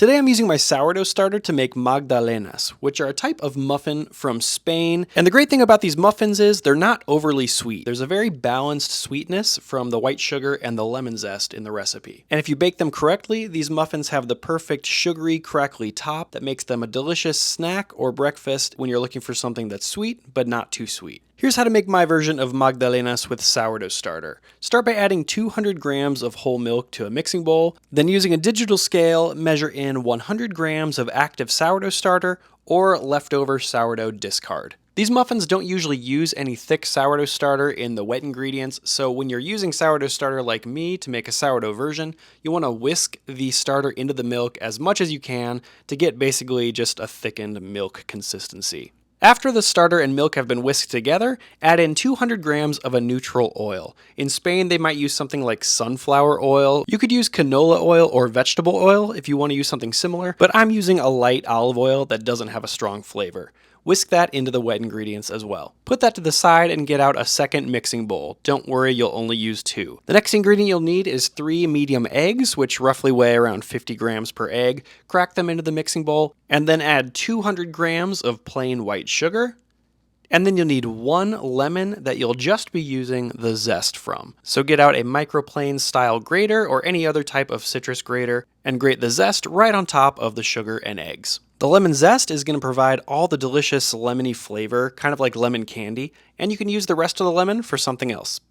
Today I'm using my sourdough starter to make Magdalenas, which are a type of muffin from Spain. And the great thing about these muffins is they're not overly sweet. There's a very balanced sweetness from the white sugar and the lemon zest in the recipe. And if you bake them correctly, these muffins have the perfect sugary, crackly top that makes them a delicious snack or breakfast when you're looking for something that's sweet, but not too sweet. Here's how to make my version of Magdalenas with sourdough starter. Start by adding 200 grams of whole milk to a mixing bowl, then using a digital scale, measure in 100 grams of active sourdough starter or leftover sourdough discard. These muffins don't usually use any thick sourdough starter in the wet ingredients, so when you're using sourdough starter like me to make a sourdough version, you want to whisk the starter into the milk as much as you can to get basically just a thickened milk consistency. After the starter and milk have been whisked together, add in 200 grams of a neutral oil. In Spain, they might use something like sunflower oil. You could use canola oil or vegetable oil if you want to use something similar, but I'm using a light olive oil that doesn't have a strong flavor. Whisk that into the wet ingredients as well. Put that to the side and get out a second mixing bowl. Don't worry, you'll only use 2. The next ingredient you'll need is 3 medium eggs, which roughly weigh around 50 grams per egg. Crack them into the mixing bowl, and then add 200 grams of plain white sugar. And then you'll need 1 lemon that you'll just be using the zest from. So get out a microplane style grater or any other type of citrus grater and grate the zest right on top of the sugar and eggs. The lemon zest is going to provide all the delicious lemony flavor, kind of like lemon candy, and you can use the rest of the lemon for something else.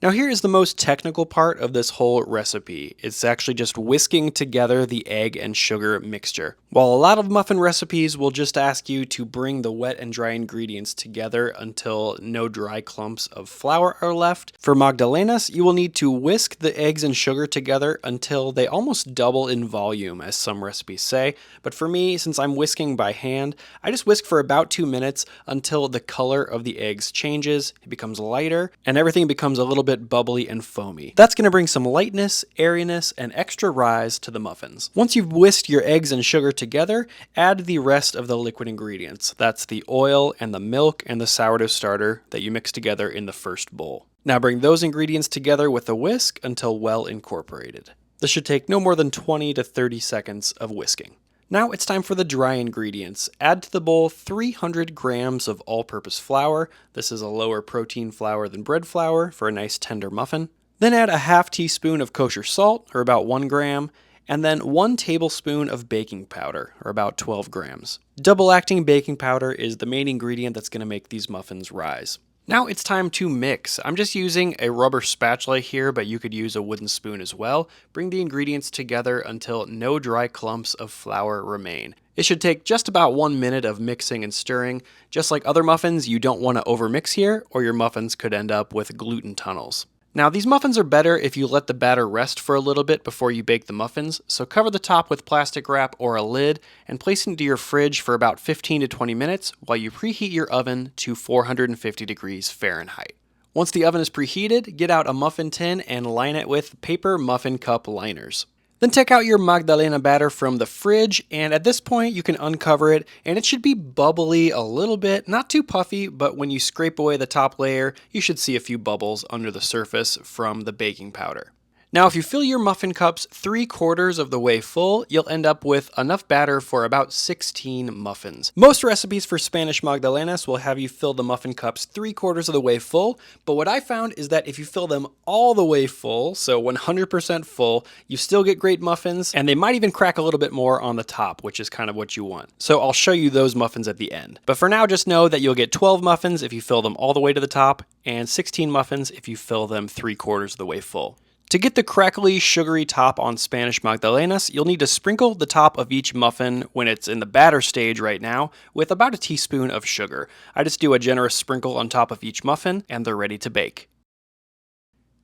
Now here is the most technical part of this whole recipe. It's actually just whisking together the egg and sugar mixture. While a lot of muffin recipes will just ask you to bring the wet and dry ingredients together until no dry clumps of flour are left, for Magdalenas you will need to whisk the eggs and sugar together until they almost double in volume, as some recipes say. But for me, since I'm whisking by hand, I just whisk for about 2 minutes until the color of the eggs changes, it becomes lighter, and everything becomes a little bit bubbly and foamy. That's going to bring some lightness, airiness, and extra rise to the muffins. Once you've whisked your eggs and sugar together, add the rest of the liquid ingredients. That's the oil and the milk and the sourdough starter that you mix together in the first bowl. Now bring those ingredients together with a whisk until well incorporated. This should take no more than 20 to 30 seconds of whisking. Now it's time for the dry ingredients. Add to the bowl 300 grams of all-purpose flour. This is a lower protein flour than bread flour for a nice tender muffin. Then add a half teaspoon of kosher salt, or about 1 gram, and then 1 tablespoon of baking powder, or about 12 grams. Double-acting baking powder is the main ingredient that's going to make these muffins rise. Now it's time to mix. I'm just using a rubber spatula here, but you could use a wooden spoon as well. Bring the ingredients together until no dry clumps of flour remain. It should take just about 1 minute of mixing and stirring. Just like other muffins, you don't want to overmix here, or your muffins could end up with gluten tunnels. Now these muffins are better if you let the batter rest for a little bit before you bake the muffins, so cover the top with plastic wrap or a lid and place it into your fridge for about 15 to 20 minutes while you preheat your oven to 450 degrees Fahrenheit. Once the oven is preheated, get out a muffin tin and line it with paper muffin cup liners. Then take out your Magdalena batter from the fridge, and at this point you can uncover it, and it should be bubbly a little bit, not too puffy, but when you scrape away the top layer, you should see a few bubbles under the surface from the baking powder. Now if you fill your muffin cups 3/4 of the way full, you'll end up with enough batter for about 16 muffins. Most recipes for Spanish Magdalenas will have you fill the muffin cups 3/4 of the way full, but what I found is that if you fill them all the way full, so 100% full, you still get great muffins, and they might even crack a little bit more on the top, which is kind of what you want. So I'll show you those muffins at the end. But for now, just know that you'll get 12 muffins if you fill them all the way to the top, and 16 muffins if you fill them 3/4 of the way full. To get the crackly, sugary top on Spanish Magdalenas, you'll need to sprinkle the top of each muffin when it's in the batter stage right now with about a teaspoon of sugar. I just do a generous sprinkle on top of each muffin and they're ready to bake.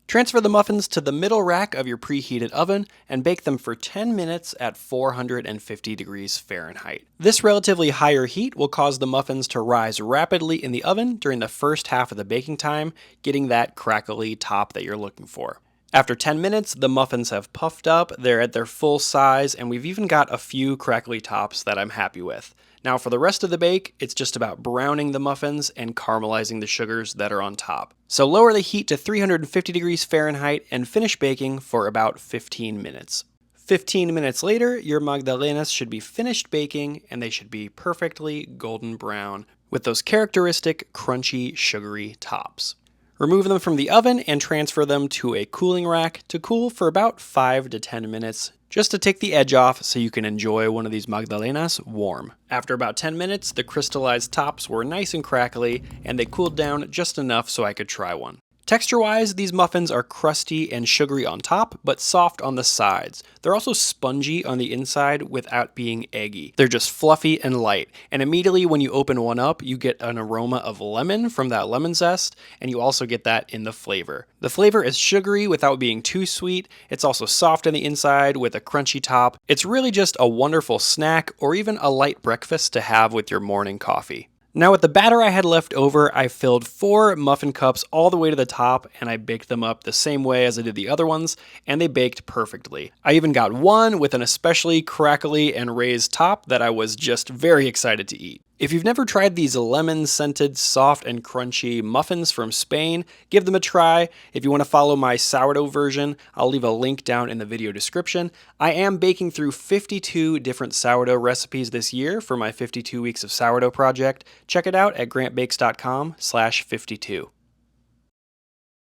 Transfer the muffins to the middle rack of your preheated oven and bake them for 10 minutes at 450 degrees Fahrenheit. This relatively higher heat will cause the muffins to rise rapidly in the oven during the first half of the baking time, getting that crackly top that you're looking for. After 10 minutes, the muffins have puffed up, they're at their full size, and we've even got a few crackly tops that I'm happy with. Now for the rest of the bake, it's just about browning the muffins and caramelizing the sugars that are on top. So lower the heat to 350 degrees Fahrenheit and finish baking for about 15 minutes. 15 minutes later, your Magdalenas should be finished baking and they should be perfectly golden brown with those characteristic crunchy, sugary tops. Remove them from the oven and transfer them to a cooling rack to cool for about 5 to 10 minutes, just to take the edge off so you can enjoy one of these Magdalenas warm. After about 10 minutes, the crystallized tops were nice and crackly and they cooled down just enough so I could try one. Texture-wise, these muffins are crusty and sugary on top, but soft on the sides. They're also spongy on the inside without being eggy. They're just fluffy and light, and immediately when you open one up, you get an aroma of lemon from that lemon zest, and you also get that in the flavor. The flavor is sugary without being too sweet. It's also soft on the inside with a crunchy top. It's really just a wonderful snack or even a light breakfast to have with your morning coffee. Now with the batter I had left over, I filled 4 muffin cups all the way to the top and I baked them up the same way as I did the other ones, and they baked perfectly. I even got one with an especially crackly and raised top that I was just very excited to eat. If you've never tried these lemon-scented, soft and crunchy muffins from Spain, give them a try. If you want to follow my sourdough version, I'll leave a link down in the video description. I am baking through 52 different sourdough recipes this year for my 52 Weeks of Sourdough project. Check it out at grantbakes.com/52.